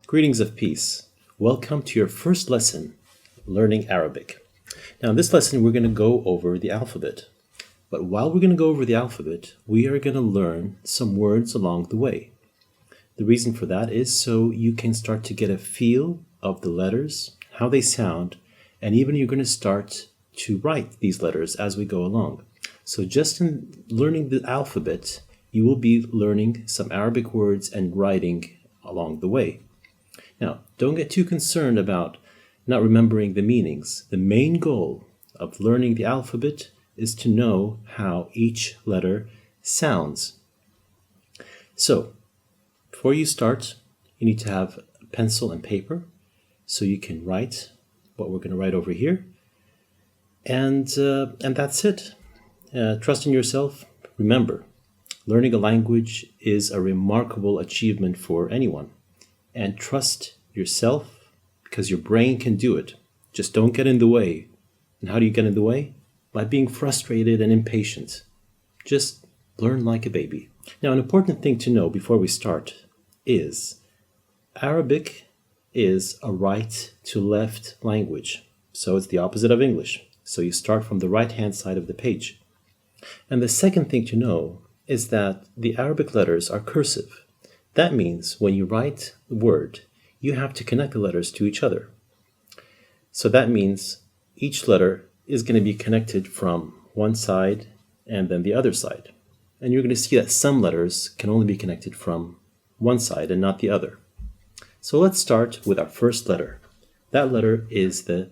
Greetings of peace. Welcome to your first lesson, learning Arabic. Now, in this lesson, we're going to go over the alphabet. But while we're going to go over the alphabet, we are going to learn some words along the way. The reason for that is so you can start to get a feel of the letters, how they sound, and even you're going to start to write these letters as we go along. So just in learning the alphabet, you will be learning some Arabic words and writing along the way. Now, don't get too concerned about not remembering the meanings. The main goal of learning the alphabet is to know how each letter sounds. So, before you start, you need to have a pencil and paper so you can write what we're going to write over here. And that's it. Trust in yourself. Remember, learning a language is a remarkable achievement for anyone. And trust yourself because your brain can do it. Just don't get in the way. And how do you get in the way? By being frustrated and impatient. Just learn like a baby. Now, an important thing to know before we start is Arabic is a right to left language. So it's the opposite of English. So you start from the right-hand side of the page. And the second thing to know is that the Arabic letters are cursive. That means when you write the word, you have to connect the letters to each other. So that means each letter is going to be connected from one side and then the other side. And you're going to see that some letters can only be connected from one side and not the other. So let's start with our first letter. That letter is the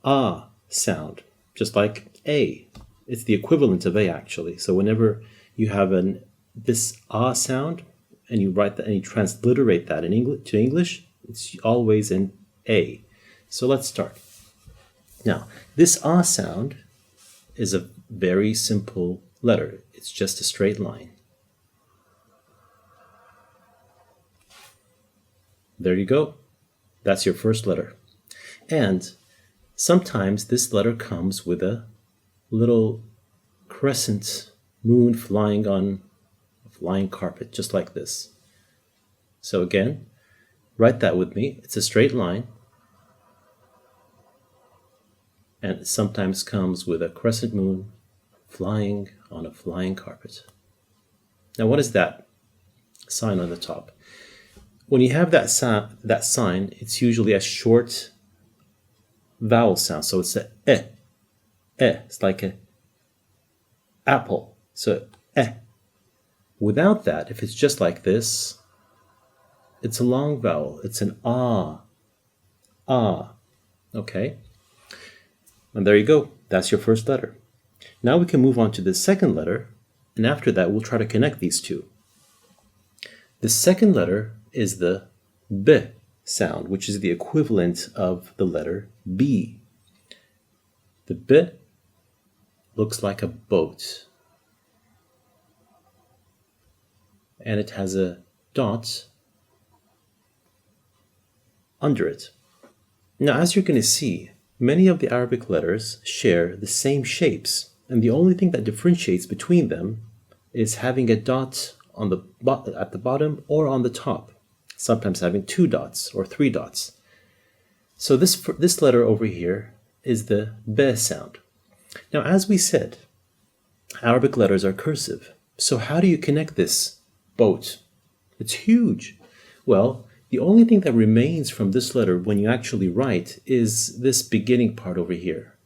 A sound, just like A. It's the equivalent of A actually. So whenever you have this A sound, and you write that and you transliterate that to English, it's always an A. So let's start. Now, this A sound is a very simple letter. It's just a straight line. There you go. That's your first letter. And sometimes this letter comes with a little crescent moon flying on flying carpet, just like this. So again, write that with me. It's a straight line. And it sometimes comes with a crescent moon flying on a flying carpet. Now, what is that sign on the top? When you have that sign, it's usually a short vowel sound. So it's a eh. It's like a apple. So eh. Without that, if it's just like this, it's a long vowel. It's an ah. Ah. Okay? And there you go. That's your first letter. Now we can move on to the second letter, and after that, we'll try to connect these two. The second letter is the B sound, which is the equivalent of the letter B. The B looks like a boat. And it has a dot under it. Now, as you're going to see, many of the Arabic letters share the same shapes, and the only thing that differentiates between them is having a dot on at the bottom or on the top, sometimes having 2 dots or 3 dots. So this letter over here is the B sound. Now, as we said, Arabic letters are cursive. So how do you connect this boat? It's huge. Well, the only thing that remains from this letter when you actually write is this beginning part over here.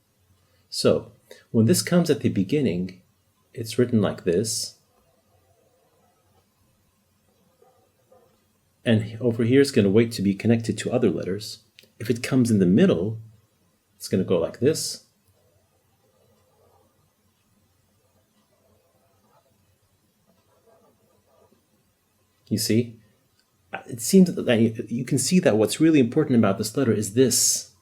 So when this comes at the beginning, it's written like this. And over here it's going to wait to be connected to other letters. If it comes in the middle, it's going to go like this. You see, it seems that you can see that what's really important about this letter is this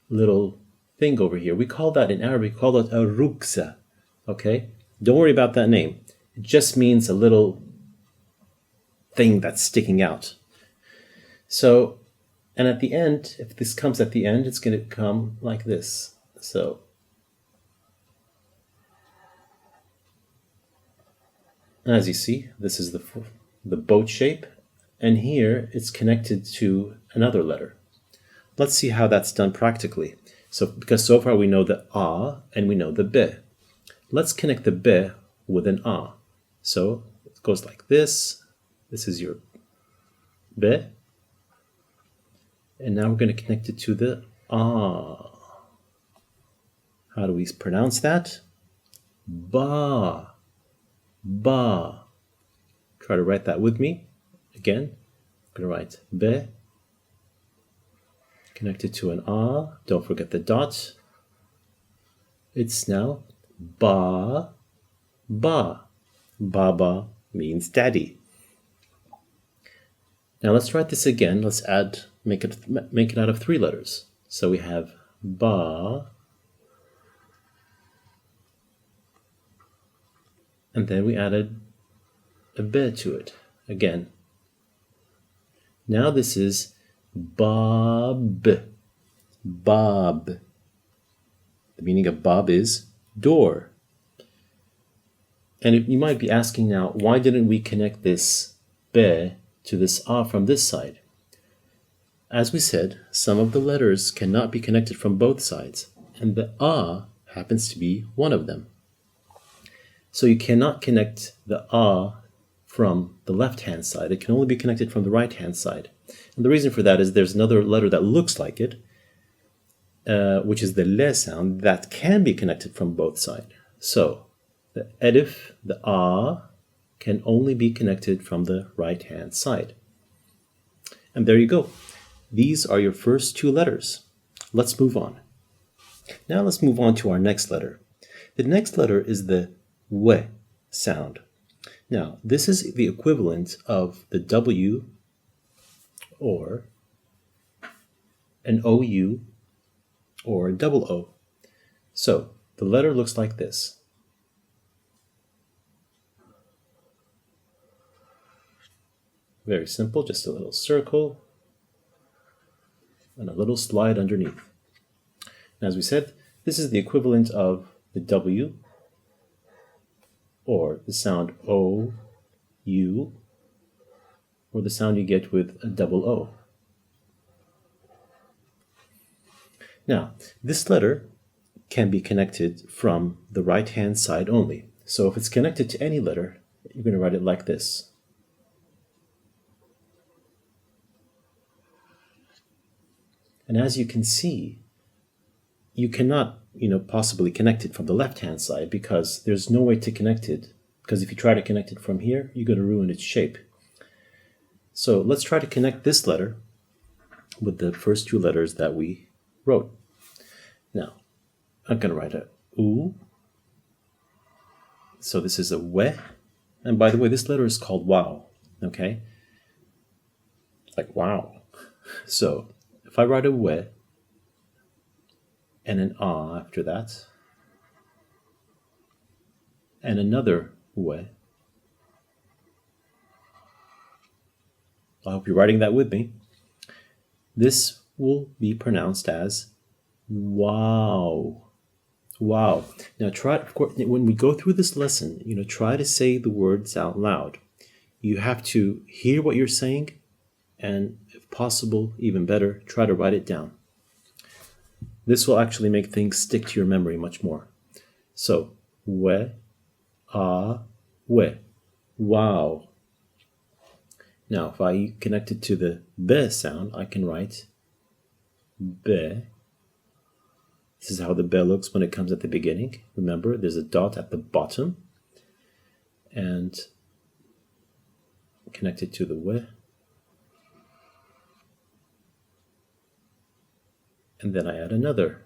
little thing over here. We call that in Arabic, we call it a ruksa. Okay? Don't worry about that name. It just means a little thing that's sticking out. So, and at the end, if this comes at the end, it's going to come like this. So, as you see, this is the boat shape, and here it's connected to another letter. Let's see how that's done practically. So, because so far we know the A and we know the B. Let's connect the B with an A. So it goes like this. This is your B. And now we're going to connect it to the A. How do we pronounce that? Ba. Ba. Try to write that with me. Again, I'm going to write B. Connect it to an A. Don't forget the dot. It's now ba, ba. Baba means daddy. Now let's write this again. Let's make it out of 3 letters. So we have ba, and then we added a B to it again. Now this is Bob. Bob. The meaning of Bob is door. And you might be asking now, why didn't we connect this B to this A from this side? As we said, some of the letters cannot be connected from both sides, and the A happens to be one of them. So you cannot connect the A from the left-hand side. It can only be connected from the right-hand side. And the reason for that is there's another letter that looks like it, which is the le sound, that can be connected from both sides. So the alif, the A, can only be connected from the right-hand side. And there you go. These are your first 2 letters. Let's move on. Now let's move on to our next letter. The next letter is the W sound. Now, this is the equivalent of the W or an OU or a double O. So the letter looks like this. Very simple, just a little circle and a little slide underneath. And as we said, this is the equivalent of the W or the sound O, U, or the sound you get with a double O. Now, this letter can be connected from the right-hand side only. So if it's connected to any letter, you're going to write it like this. And as you can see, you cannot, possibly connect it from the left-hand side because there's no way to connect it. Because if you try to connect it from here, you're going to ruin its shape. So let's try to connect this letter with the first 2 letters that we wrote. Now, I'm going to write a U. So this is a we. And by the way, this letter is called wow. Okay? Like wow. So if I write a we and an A after that, and another we, I hope you're writing that with me. This will be pronounced as wow. Wow. Now when we go through this lesson, try to say the words out loud. You have to hear what you're saying, and if possible, even better, try to write it down. This will actually make things stick to your memory much more. So, we, a, we. Wow. Now, if I connect it to the B sound, I can write B. This is how the B looks when it comes at the beginning. Remember, there's a dot at the bottom. And connect it to the W. And then I add another.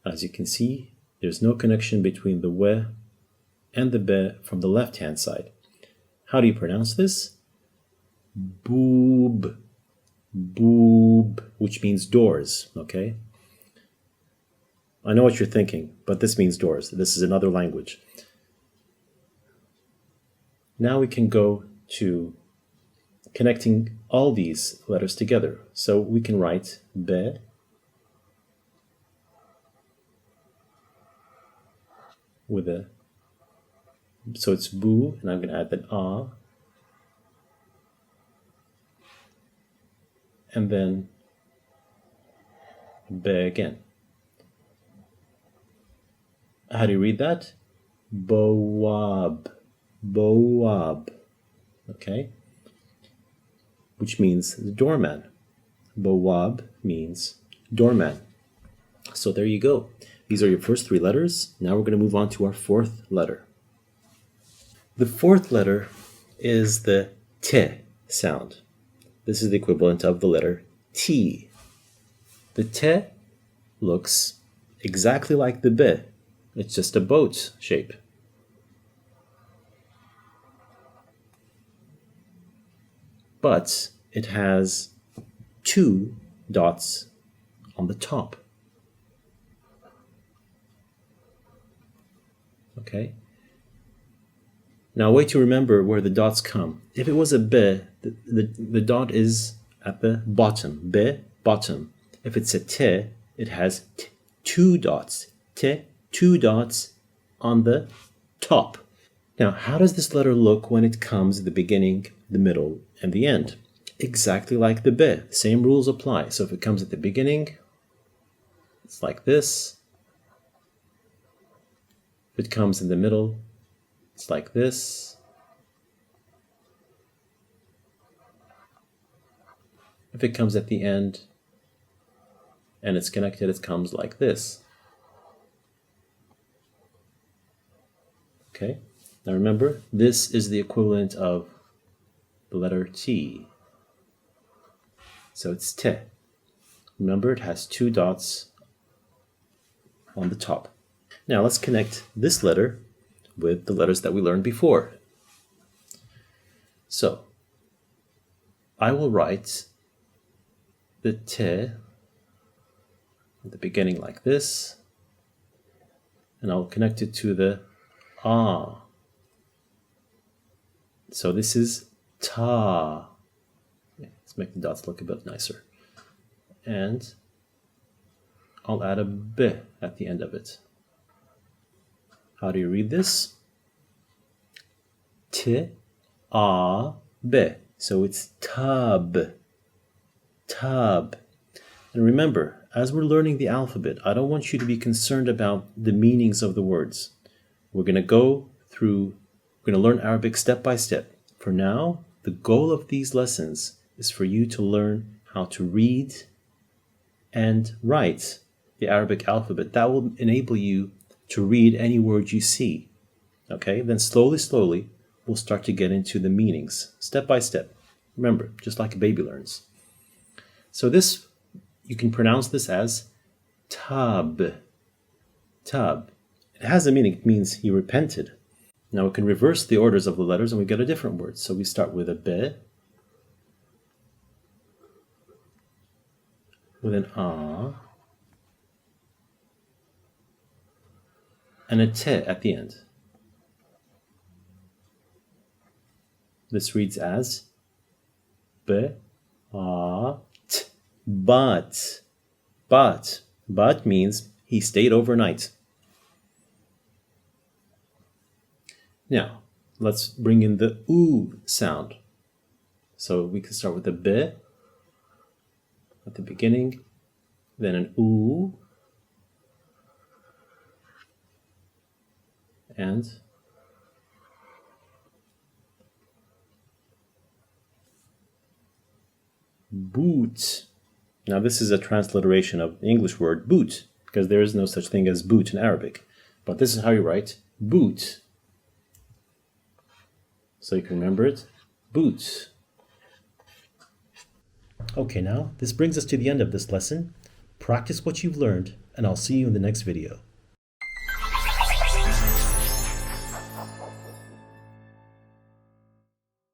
As you can see, there's no connection between the we and the be from the left-hand side. How do you pronounce this? Boob. Boob, which means doors, okay? I know what you're thinking, but this means doors. This is another language. Now we can go to connecting all these letters together. So we can write be with a So it's boo, and I'm going to add that ah, and then be again. How do you read that? Boab. Boab. Okay? Which means the doorman. Boab means doorman. So there you go. These are your first three letters. Now we're going to move on to our fourth letter. The fourth letter is the T sound. This is the equivalent of the letter T. The T looks exactly like the B. It's just a boat shape. But it has two dots on the top. Okay? Now, a way to remember where the dots come. If it was a B, the dot is at the bottom. B, bottom. If it's a T, it has two dots. T, two dots on the top. Now, how does this letter look when it comes at the beginning, the middle, and the end? Exactly like the B. Same rules apply. So if it comes at the beginning, it's like this. If it comes in the middle, it's like this. If it comes at the end and it's connected, it comes like this. Okay? Now remember, this is the equivalent of the letter T. So it's T. Remember, it has two dots on the top. Now let's connect this letter with the letters that we learned before. So I will write the T at the beginning like this, and I'll connect it to the Ah. So this is Ta. Let's make the dots look a bit nicer. And I'll add a B at the end of it. How do you read this? T, A, B. So it's tab. Tab. And remember, as we're learning the alphabet, I don't want you to be concerned about the meanings of the words. We're going to learn Arabic step by step. For now, the goal of these lessons is for you to learn how to read and write the Arabic alphabet. That will enable you to read any word you see. Okay? Then slowly, we'll start to get into the meanings, step by step. Remember, just like a baby learns. So this, you can pronounce this as tab. Tab. It has a meaning. It means he repented. Now we can reverse the orders of the letters and we get a different word. So we start with a B, with an A, and a T at the end. This reads as B, A, T. But. But means he stayed overnight. Now, let's bring in the oo sound. So we can start with a B at the beginning, then an oo, and boot. Now this is a transliteration of the English word boot, because there is no such thing as boot in Arabic. But this is how you write boot. So you can remember it, boot. Okay, now this brings us to the end of this lesson. Practice what you've learned, and I'll see you in the next video.